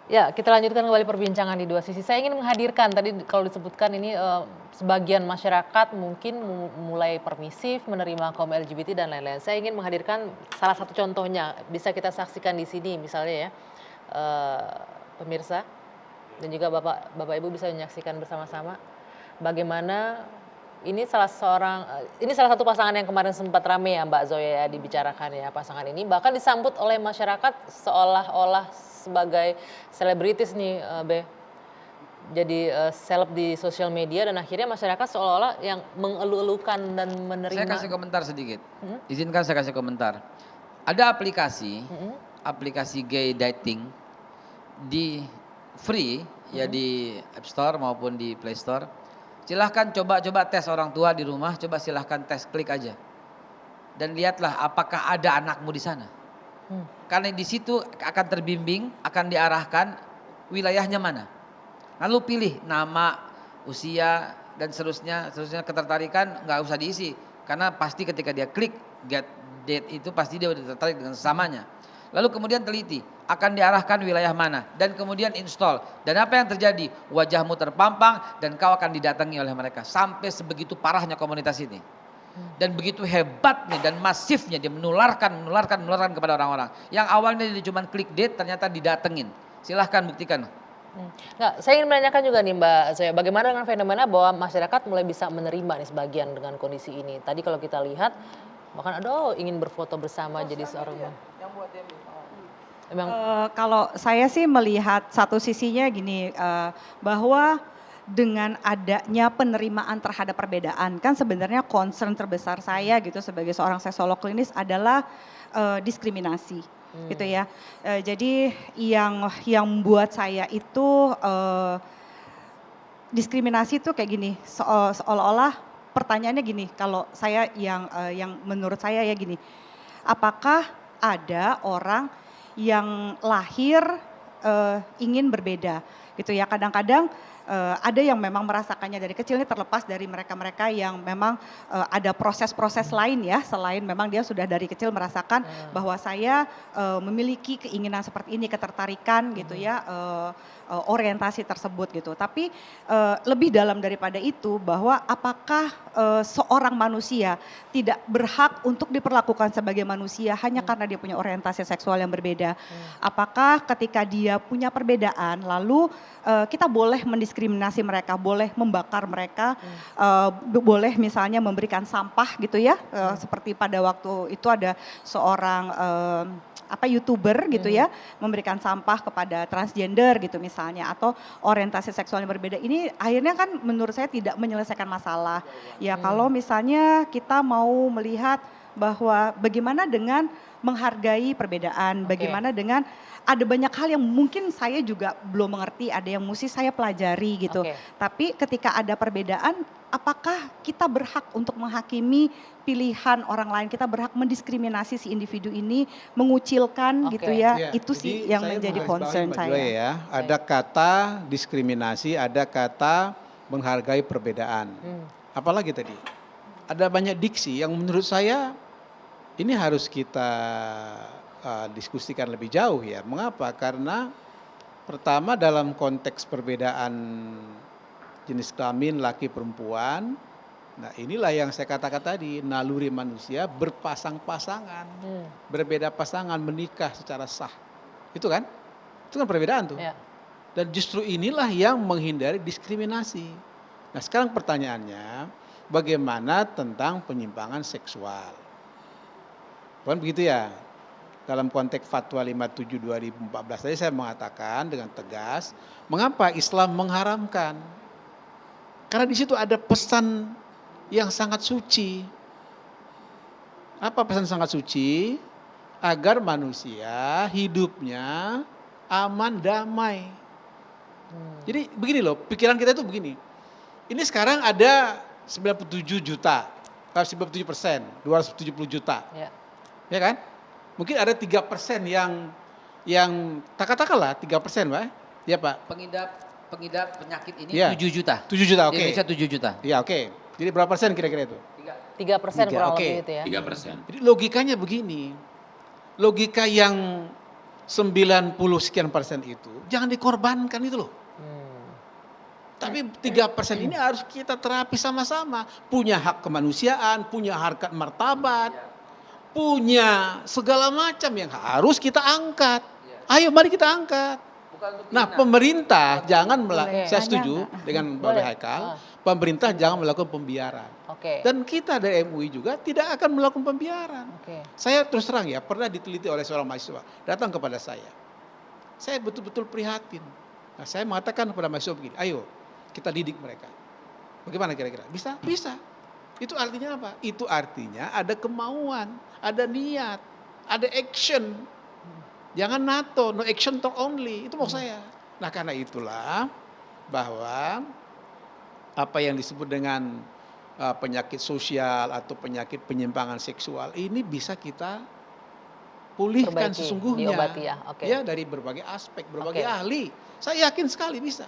Ya, kita lanjutkan kembali perbincangan di dua sisi. Saya ingin menghadirkan tadi kalau disebutkan ini sebagian masyarakat mungkin mulai permisif menerima kaum LGBT dan lain-lain. Saya ingin menghadirkan salah satu contohnya bisa kita saksikan di sini misalnya ya, pemirsa dan juga Bapak Ibu bisa menyaksikan bersama-sama bagaimana ini salah satu pasangan yang kemarin sempat rame ya Mbak Zoya ya dibicarakan ya pasangan ini bahkan disambut oleh masyarakat seolah-olah sebagai selebritis nih Be. Jadi seleb di sosial media dan akhirnya masyarakat seolah-olah yang mengeluh-elukan dan Saya menerima. kasih komentar sedikit. Izinkan saya kasih komentar. Ada aplikasi gay dating di free ya di App Store maupun di Play Store. Silahkan coba tes orang tua di rumah, coba silahkan tes klik aja. Dan lihatlah apakah ada anakmu di sana. Karena di situ akan terbimbing, akan diarahkan wilayahnya mana. Lalu pilih nama, usia dan seterusnya ketertarikan nggak usah diisi. Karena pasti ketika dia klik get date itu pasti dia udah tertarik dengan sesamanya. Lalu kemudian teliti, akan diarahkan wilayah mana dan kemudian install. Dan apa yang terjadi? Wajahmu terpampang dan kau akan didatangi oleh mereka. Sampai sebegitu parahnya komunitas ini. Dan begitu hebatnya dan masifnya dia menularkan kepada orang-orang. Yang awalnya dia cuma klik date ternyata didatengin. Silahkan buktikan. Nggak, saya ingin menanyakan juga nih Mbak Zoya, bagaimana dengan fenomena bahwa masyarakat mulai bisa menerima nih sebagian dengan kondisi ini. Tadi kalau kita lihat bahkan aduh ingin berfoto bersama jadi seorang memang Kalau saya sih melihat satu sisinya gini, bahwa dengan adanya penerimaan terhadap perbedaan, kan sebenarnya concern terbesar saya gitu sebagai seorang seksolog klinis adalah diskriminasi gitu ya. Jadi yang membuat saya itu diskriminasi itu kayak gini, seolah-olah pertanyaannya gini, kalau saya yang menurut saya ya gini, apakah ada orang yang lahir ingin berbeda gitu ya. Kadang-kadang ada yang memang merasakannya dari kecil ini terlepas dari mereka-mereka yang memang ada proses-proses lain ya selain memang dia sudah dari kecil merasakan bahwa saya memiliki keinginan seperti ini, ketertarikan gitu ya, orientasi tersebut gitu. Tapi lebih dalam daripada itu bahwa apakah seorang manusia tidak berhak untuk diperlakukan sebagai manusia hanya karena dia punya orientasi seksual yang berbeda. Apakah ketika dia punya perbedaan lalu kita boleh mendiskriminasi mereka, boleh membakar mereka, boleh misalnya memberikan sampah gitu ya, seperti pada waktu itu ada seorang YouTuber gitu ya, memberikan sampah kepada transgender gitu misalnya, atau orientasi seksual yang berbeda. Ini akhirnya kan menurut saya tidak menyelesaikan masalah. Ya kalau misalnya kita mau melihat bahwa bagaimana dengan menghargai perbedaan, bagaimana dengan ada banyak hal yang mungkin saya juga belum mengerti, ada yang mesti saya pelajari gitu. Tapi ketika ada perbedaan, apakah kita berhak untuk menghakimi pilihan orang lain, kita berhak mendiskriminasi si individu ini, mengucilkan gitu ya, itu sih yang menjadi concern saya. Ya, ada kata diskriminasi, ada kata menghargai perbedaan. Apalagi tadi, ada banyak diksi yang menurut saya ini harus kita diskusikan lebih jauh ya. Mengapa? Karena pertama dalam konteks perbedaan jenis kelamin laki perempuan, nah inilah yang saya katakan tadi, naluri manusia berpasang-pasangan, berbeda pasangan menikah secara sah. Itu kan perbedaan tuh. Dan justru inilah yang menghindari diskriminasi. Nah sekarang pertanyaannya, bagaimana tentang penyimpangan seksual? Bukan begitu ya? Dalam konteks Fatwa 57 2014 tadi saya mengatakan dengan tegas, mengapa Islam mengharamkan? Karena di situ ada pesan yang sangat suci. Apa pesan sangat suci? Agar manusia hidupnya aman, damai. Jadi begini loh, pikiran kita itu begini. Ini sekarang ada 97 juta, 97%, 270 juta. Ya kan? Mungkin ada 3% yang katakanlah 3% Pak. Ya Pak. Pengidap penyakit ini ya. 7 juta. 7 juta, oke. Di Indonesia 7 juta. Ya oke. Jadi berapa persen kira-kira itu? 3% kurang lebih itu ya. 3%. Jadi logikanya begini. Logika yang 90 sekian persen itu jangan dikorbankan itu loh. Tapi 3% ini harus kita terapi sama-sama. Punya hak kemanusiaan, punya harkat martabat, punya segala macam yang harus kita angkat. Ayo mari kita angkat. Nah pemerintah jangan saya setuju dengan Mbak Boleh. Haikal, pemerintah jangan melakukan pembiaran. Oke. Dan kita dari MUI juga tidak akan melakukan pembiaran. Oke. Saya terus terang ya, pernah diteliti oleh seorang mahasiswa, datang kepada saya. Saya betul-betul prihatin. Nah saya mengatakan kepada mahasiswa begini, ayo kita didik mereka. Bagaimana kira-kira? Bisa? Bisa. Itu artinya apa? Itu artinya ada kemauan, ada niat, ada action. Jangan NATO, no action talk only. Itu maksud saya. Nah karena itulah bahwa apa yang disebut dengan penyakit sosial atau penyakit penyimpangan seksual ini bisa kita pulihkan Perbaiki, sesungguhnya. diobati ya, oke. Ya dari berbagai aspek, berbagai Oke. ahli. Saya yakin sekali bisa.